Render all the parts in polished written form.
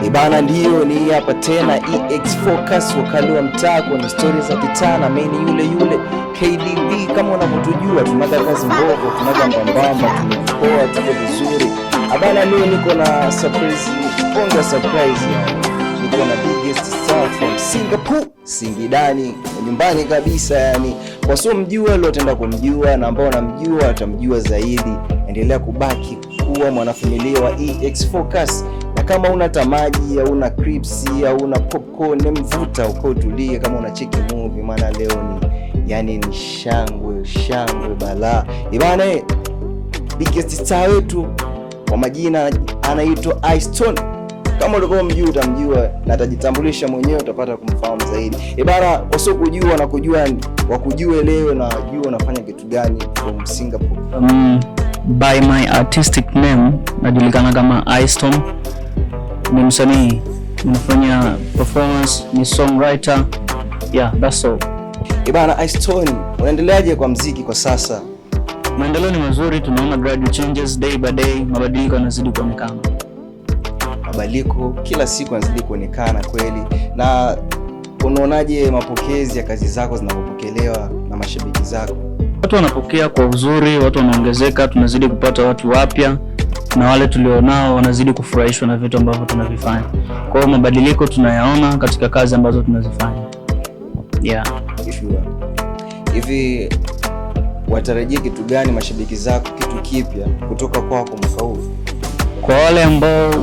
Ibana ndio ni hapa tena EX Focus, wakali wa mtaa kwenye stories za kitana. Mimi yule KDB, kama unavyotujua tunaga kazi mbogo, tunaga mbambamba, tumepoa, tuko vizuri. Abana leo niko na surprise, bonga surprise yani. Niko na biggest star from Singapore, Singidani, nyumbani kabisa yani. Kwa sio mjua leo utaenda kumjua, na ambao namjua atamjua zaidi. Endelea kubaki kuwa mwanafamilia wa EX Focus. Na kama una tamaji au una crips au una popcorn, mvuta uko tulie kama una cheki movie, maana leo ni shangwe bala. Ibana biggest star wetu kwa majina anaitwa Ice-Tone. Kama ulikuwa mjua utamjua na atajitambulisha mwenyewe, utapata kumfahamu zaidi. Ibara wasio kujua na kujua wakujue leo, na jua unafanya kitu gani from Singapore. By my artistic name najulikana kama Ice-Tone. Ni msanii, nafanya performance, ni songwriter. Yeah, that's all. Ibana Ice-Tone, unaendeleaje kwa muziki kwa sasa? Maendeleo ni mazuri, tunaona gradual changes day by day, mabadiliko yanazidi kuonekana. Mabadiliko kila siku yanazidi kuonekana kweli. Na unaonaje mapokezi ya kazi zako zinapokelewa na mashabiki zako? Watu wanapokea kwa uzuri, watu wanaongezeka, tunazidi kupata watu wapya, na wale tulionao wanazidi kufurahishwa na vitu ambavyo tunavifanya. Kwa hiyo mabadiliko tunayaona katika kazi ambazo tunazifanya. Yeah. Hivi watarajie kitu gani mashabiki zako, kitu kipya kutoka kwako mwaka huu? Kwa wale ambao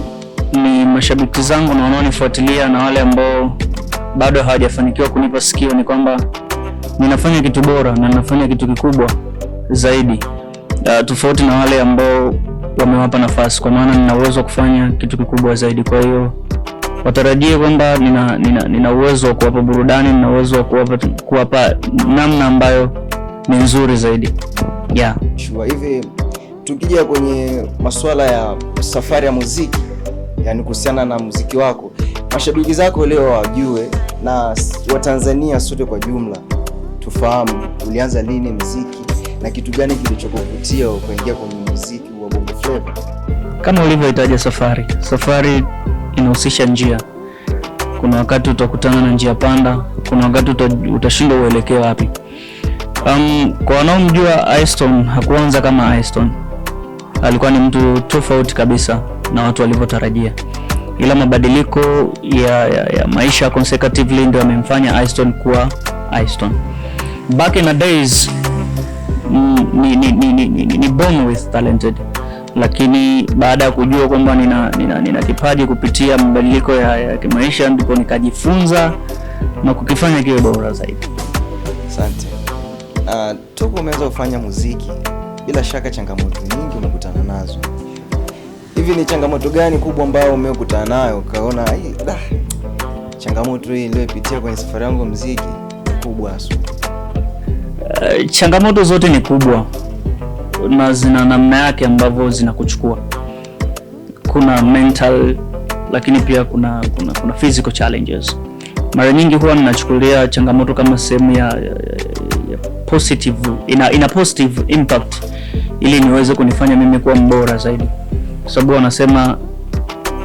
ni mashabiki zangu na wanaonifuatilia, na wale ambao bado hawajafanikiwa kunipa sikio, ni kwamba ninafanya kitu bora na ninafanya kitu kikubwa zaidi, tofauti na wale ambao wamewapa nafasi, kwa maana nina uwezo wa kufanya kitu kikubwa zaidi. Kwa hiyo watarajie kwamba nina uwezo wa kuwapa burudani, nina uwezo wa kuwapa namna ambayo ni nzuri zaidi. Yeah. Sure. Hivi tukija kwenye masuala ya safari ya muziki, yani kuhusiana na muziki wako, mashabiki zako leo wajue, na Watanzania sote kwa jumla tufahamu, ulianza lini muziki na kitu gani kilichokuvutia kuingia kwenye muziki wa Bongo Flava? Kama ulivyoitaja safari inahusisha njia. Kuna wakati utakutana na njia panda, kuna wakati utashindwa uelekeo wapi. Kwa wanaomjua Ice-Tone, hakuanza kama Ice-Tone. Alikuwa ni mtu tofauti kabisa na watu walivyotarajia. Ila mabadiliko ya maisha consecutively ndio yamemfanya Ice-Tone kuwa Ice-Tone. Back in the days ni born with talented, lakini baada ya kujua kwamba nina kipaji kupitia mabadiliko ya kimaisha, ndipo nikajifunza na kukifanya kiwe bora zaidi. Asante. Toka umeanza kufanya muziki, bila shaka changamoto nyingi umekutana nazo. Hivi ni changamoto gani kubwa ambayo umekutana nayo ukaona changamoto hii niliyopitia kwenye safari yangu muziki kubwa hasa? Changamoto zote ni kubwa na zina namna yake ambavyo zinakuchukua. Kuna mental, lakini pia kuna physical challenges. Mara nyingi huwa ninachukulia changamoto kama sehemu ya positive, ina positive impact, ili niweze kunifanya mimi kuwa mbora zaidi. Sababu wanasema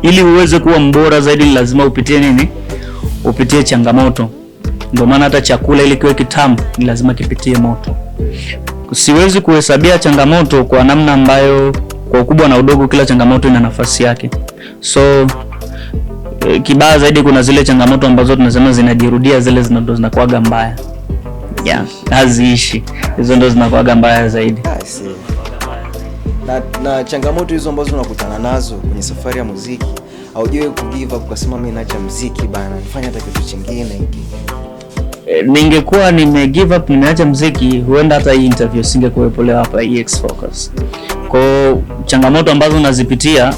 ili uweze kuwa mbora zaidi lazima upitie nini? Upitie changamoto. Ndio maana hata chakula ili kiwe kitamu ni lazima kipitie moto. Siwezi kuhesabia changamoto kwa namna ambayo, kwa ukubwa na udogo, kila changamoto ina nafasi yake. So kibaya zaidi kuna zile changamoto ambazo tunasema zinajirudia, zile ndo zinakuwa mbaya. Yeah, haziishi. Hizo ndo zinakuwa mbaya zaidi. Na changamoto hizo ambazo unakutana nazo kwenye safari ya muziki, haujawahi kugive up ukasema mimi naacha muziki bana, nifanye hata kitu kingine hiki? Ningekuwa give up, nimeacha muziki, huenda hata hii interview singekuwepo leo hapa EX Focus. Kwa changamoto ambazo nazipitia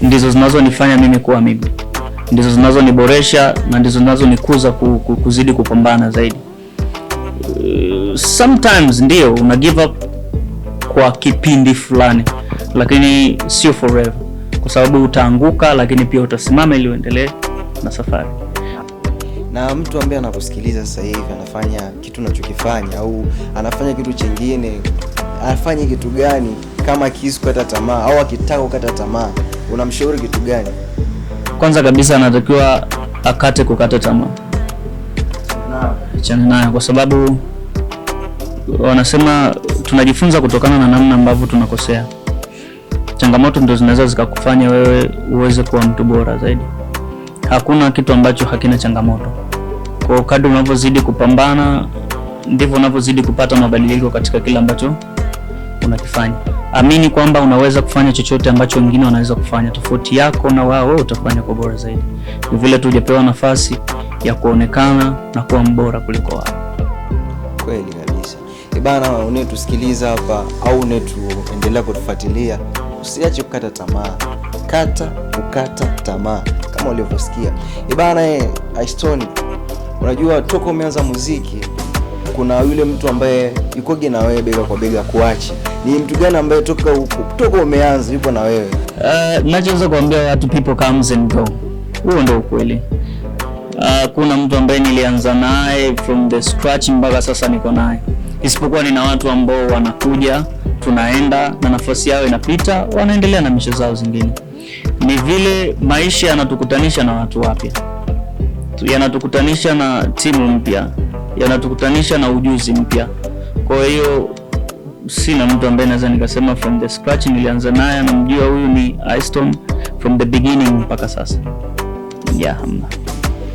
ndizo zinazonifanya mimi kuwa mimi, ndizo zinazoniboresha, na ndizo zinazonikuza kuzidi kupambana zaidi. Sometimes ndio una give up kwa kipindi fulani, lakini sio forever, kwa sababu utaanguka, lakini pia utasimama ili uendelee na safari. Na mtu ambaye anakusikiliza sasa hivi anafanya kitu unachokifanya, au anafanya kitu kingine, afanye kitu gani kama akihisi kukata tamaa au akitaka kukata tamaa, unamshauri kitu gani? kwanza kabisa anatakiwa kukata tamaa, achana nayo, kwa sababu wanasema tunajifunza kutokana na namna ambavyo tunakosea. Changamoto ndio zinaweza zikakufanya wewe uweze kuwa mtu bora zaidi. Hakuna kitu ambacho hakina changamoto. Kwa kadri unavyozidi kupambana ndivyo unavyozidi kupata mabadiliko katika kila ambacho unakifanya. Amini kwamba unaweza kufanya chochote ambacho wengine wanaweza kufanya. Tofauti yako na wao, wewe utafanya kwa bora zaidi. Ni vile tu hujapewa nafasi ya kuonekana na kuwa mbora kuliko wao. Kweli kabisa. Bana, unetusikiliza hapa au unetuendelea kutufuatilia, usiache kukata tamaa. Kukata tamaa kama ulivyosikia. Bana, Aiston, unajua toka umeanza muziki kuna yule mtu ambaye yukoje na wewe bega kwa bega kuachi. Ni mtu gani ambaye toka umeanza yupo na wewe? Nachoweza kuambia watu, people comes and go. Huo ndio ukweli. Kuna mtu ambaye nilianza naye from the scratch mpaka sasa niko naye. Isipokuwa nina watu ambao wanakuja, tunaenda na nafasi yao inapita, wanaendelea na misho zao zingine. Ni vile maisha yanatukutanisha na watu wapya. Yanatukutanisha na timu mpya, yanatukutanisha na ujuzi mpya. Kwa hiyo sina mtu ambaye naweza nikasema from the scratch nilianza naye namjua huyu ni Aiston from the beginning mpaka sasa. Hamna.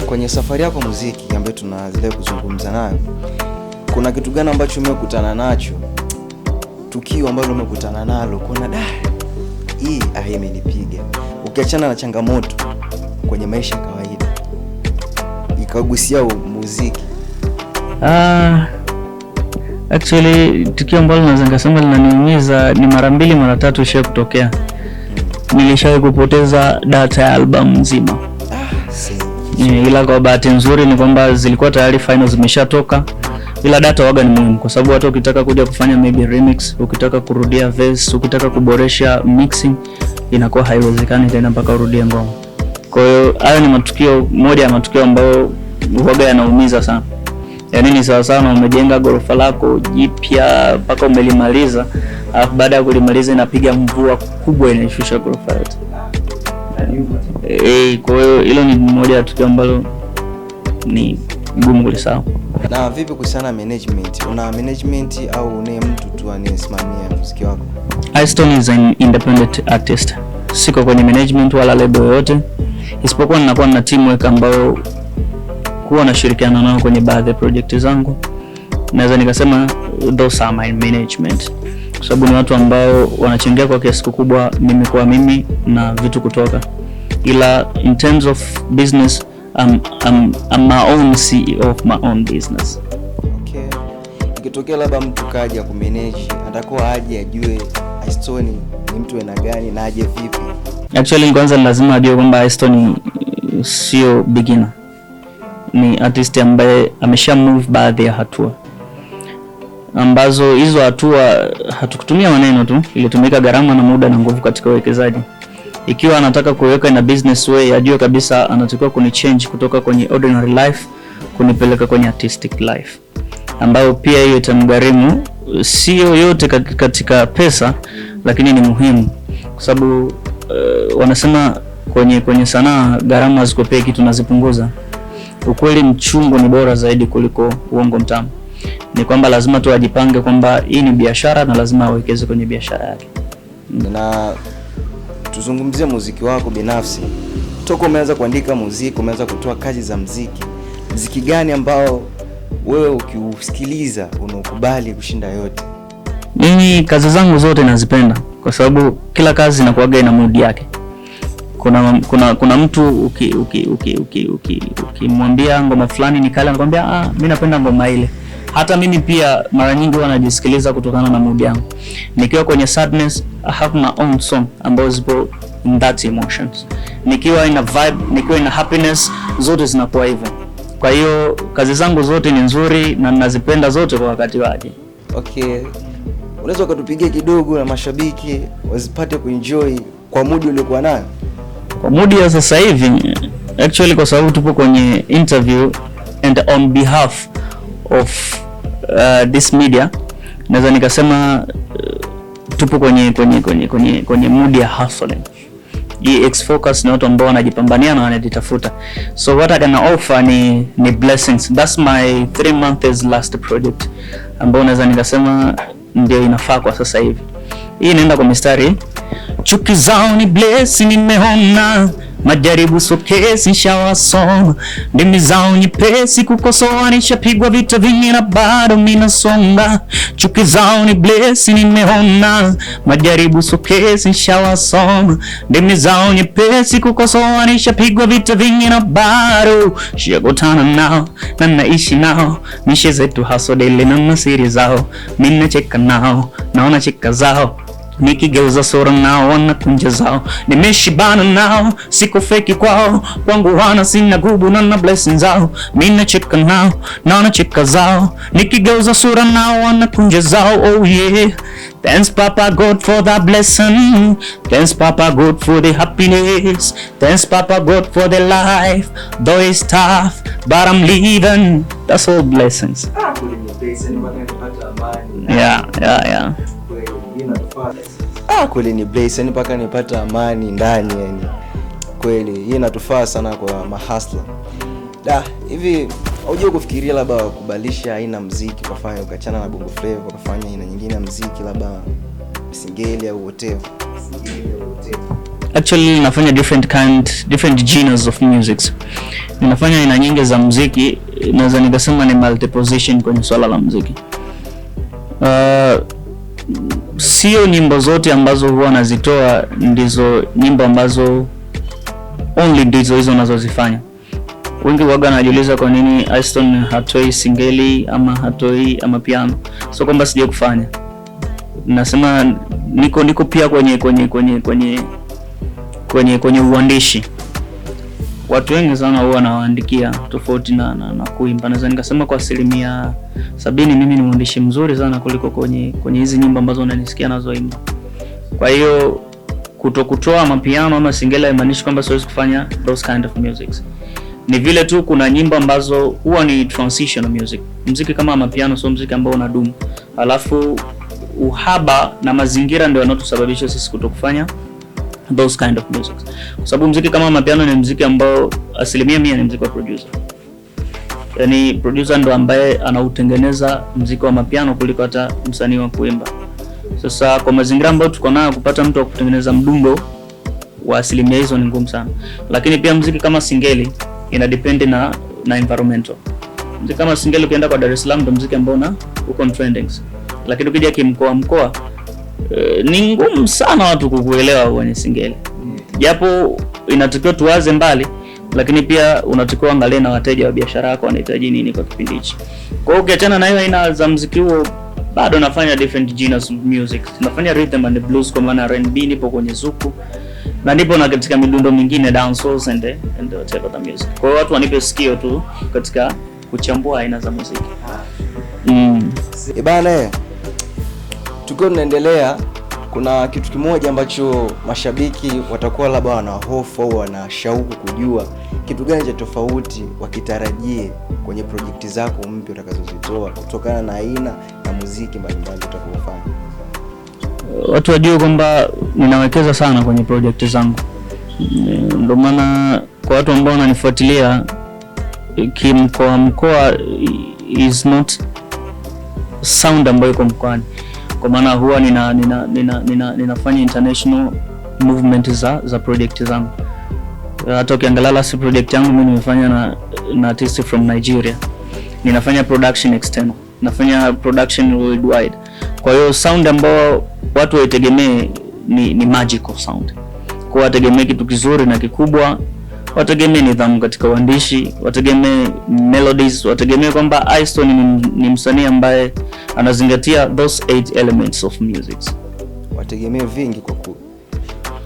Kwenye safari yako muziki ambayo tunaendelea kuzungumza nayo, kuna kitu gani ambacho umekutana nacho? Tukio ambalo umekutana nalo kuna hii imenipiga. Ukiachana na changamoto kwenye maisha ya kawaida, ikagusia muziki. Actually tukio ambalo naweza ngasema linaniumiza ni mara 2 mara 3 ishaye kutokea. Nilishawahi kupoteza data ya album nzima. Ila kwa bahati nzuri ni kwamba zilikuwa tayari final zimeshatoka. Ila data waga ni muhimu kwa sababu hata ukitaka kuja kufanya maybe remix, ukitaka kurudia verse, ukitaka kuboresha mixing, inakuwa haiwezekani tena mpaka urudie ngoma. Kwa hiyo hayo ni moja ya matukio ambayo waga yanaumiza sana. Yaani ni sawa sana umejenga gorofa lako jipya mpaka umelimaliza, alafu baada ya kulimaliza inapiga mvua kubwa inashusha gorofa yote. Kwa hiyo hilo ni moja ya tukio ambalo ni ngumu kulisahau. Na vipi kuhusiana management? Una management au ni mtu tu anayesimamia muziki wako? Aiston is an independent artist. Siko kwenye management wala label yoyote. Isipokuwa ninakuwa na teamwork ambao huwa nashirikiana nao kwenye baadhi ya project zangu. Naweza nikasema those are my management. Kwa sababu ni watu ambao wanachangia kwa kiasi kikubwa mimi kwa mimi na vitu kutoka. Ila in terms of business, I'm my own CEO of my own business. Okay. Ikitokea labda mtu kaja kumanage, atakuwa aje ajue Aiston ni mtu aina gani na aje vipi? Actually kwanza lazima ajue kwamba Aiston sio beginner. Ni artist ambaye amesha move baadhi ya hatua. Ambazo hizo hatua hatukutumia maneno tu, ilitumika gharama na muda na nguvu katika uwekezaji. Ikiwa anataka kuweka in a business way, ajue kabisa anatakiwa kunichange kutoka kwenye ordinary life kunipeleka kwenye artistic life, ambayo pia hiyo itamgharimu sio yote katika pesa, lakini ni muhimu kwa sababu wanasema kwenye sanaa gharama zikopea kitu nazipunguza. Ukweli mchungu ni bora zaidi kuliko uongo mtamu. Ni kwamba lazima tu ajipange kwamba hii ni biashara na lazima awekeze kwenye biashara yake. Na tuzungumzie muziki wako binafsi. Toka umeanza kuandika muziki, umeanza kutoa kazi za muziki, muziki gani ambao wewe ukiusikiliza unakubali kushinda yote? Mimi kazi zangu zote nazipenda kwa sababu kila kazi inakuwaga ina mood yake. Kuna mtu ukimwambia ngoma fulani ni kali, anakuambia mimi napenda ngoma ile. Hata mimi pia mara nyingi huwa najisikiliza kutokana na mood yangu. Nikiwa kwenye sadness, I have my own song ambazo zipo in that emotions. Nikiwa ina vibe, nikiwa ina happiness, zote zinakuwa hivyo. Kwa hiyo kazi zangu zote ni nzuri na ninazipenda zote kwa wakati wake. Okay. Unaweza kutupigia kidogo na mashabiki wazipate kuenjoy kwa mood uliokuwa nayo? Kwa mood ya sasa hivi, actually kwa sababu tupo kwenye interview and on behalf of this media, naweza nikasema tupo kwenye mood ya hustling. EX Focus ni watu ambao wanajipambania na wanajitafuta. So what I can offer ni blessings. That's my 3 months last project ambao naweza nikasema ndio inafaa kwa sasa hivi. Hii inaenda kwa mistari. Chuki zao ni blessing nimeona, majaribu sokesi nishawasoma, ndimi zao nyepesi kukosoa, nishapigwa vita vingi na bado minasonga. Chuki zao ni blessing nimeona, majaribu sokesi nishawasoma, ndimi zao nyepesi kukosoa, nishapigwa vita vingi na bado shagotana nao na naishi nao, mishe zetu haso daily na masiri zao, mina cheka nao naona cheka zao, nikigeuza sura nao wanakunja zao, nimeshibana nao siko fake kwao, kwangu wana sina gubu na blessings zao, mina cheka nao naona cheka zao, nikigeuza sura nao wanakunja zao. Oh yeah, thanks Papa God for that blessing, thanks Papa God for the happiness, thanks Papa God for the life, though it's tough but I'm living, that's all blessings. Yeah. Kweli ni blessing mpaka nipata amani ndani yani. Kweli hii inatufaa sana kwa mahasla. Hivi hujui kufikiria labda kubadilisha aina muziki, ukafanya ukachana na bongo flava ukafanya aina nyingine ya muziki, labda singeli au whatever? Actually nafanya different genres of music. Ninafanya aina nyingi za muziki, naweza nikasema ni multi position kwenye swala la muziki. Sio nyimbo zote ambazo huwa nazitoa ndizo nyimbo ambazo only ndizo hizo nazozifanya. Wengi waga najiuliza kwa nini Aiston hatoi singeli ama hatoi ama piano. So kwamba sije kufanya. Nasema niko pia kwenye uandishi. Watu wengi sana huwa nawaandikia tofauti na kuimba. Naweza nikasema kwa 70% mimi ni mwandishi mzuri sana kuliko kwenye hizi nyimbo ambazo unanisikia nazoimba. Kwa hiyo kutokutoa mapiano ama singeli haimaanishi kwamba siwezi kufanya those kind of music. Ni vile tu kuna nyimbo ambazo huwa ni transitional music. Muziki kama mapiano sio muziki ambao unadumu. Alafu uhaba na mazingira ndio yanatusababisha sisi kutokufanya those kind of music. Kwa sababu muziki kama mapiano ni muziki ambao 100% ni muziki wa producer. Yani producer ndo ambaye anautengeneza muziki wa mapiano kuliko hata msanii wa kuimba. Sasa kwa mazingira ambayo tuko nayo, kupata mtu wa kutengeneza mdundo wa 100% hizo ni ngumu sana. Lakini pia muziki kama singeli ina depend na environmental. Muziki kama singeli ukienda kwa Dar es Salaam ndo muziki ambao uko trendings. Lakini ukija kimkoa ni ngumu sana watu kukuelewa kwenye singeli. Japo inatakiwa tuwaze mbali, lakini pia unatakiwa angalia na wateja wa biashara yako wanahitaji nini kwa kipindi hichi. Kwa hiyo ukiachana na hiyo aina za muziki huo, bado nafanya different genres of music. Nafanya rhythm and blues kwa maana R&B, nipo kwenye zuku na nipo na katika midundo mingine dancehall and whatever the music. Kwa hiyo watu wanipe sikio tu katika kuchambua aina za muziki. Bana, tukiwa tunaendelea, kuna kitu kimoja ambacho mashabiki watakuwa labda wana hofu au wana shauku kujua, kitu gani cha tofauti wakitarajie kwenye projekti zako mpya utakazozitoa kutokana na aina ya muziki mbalimbali utakayofanya. Watu wajue kwamba ninawekeza sana kwenye projekti zangu. Ndio maana kwa watu ambao wananifuatilia, mkoa is not sound ambayo iko mkoani. Kwa maana huwa ninafanya international movement za project zangu. Hata ukiangalia last project yangu mimi nimefanya na artist from Nigeria. Ninafanya production external, nafanya production worldwide. Kwa hiyo sound ambayo watu waitegemee ni magical sound. Kwa wategemee kitu kizuri na kikubwa, wategemee nidhamu katika uandishi, wategemee melodies, wategemee kwamba Aiston ni msanii ambaye anazingatia those 8 elements of music. Wategemee vingi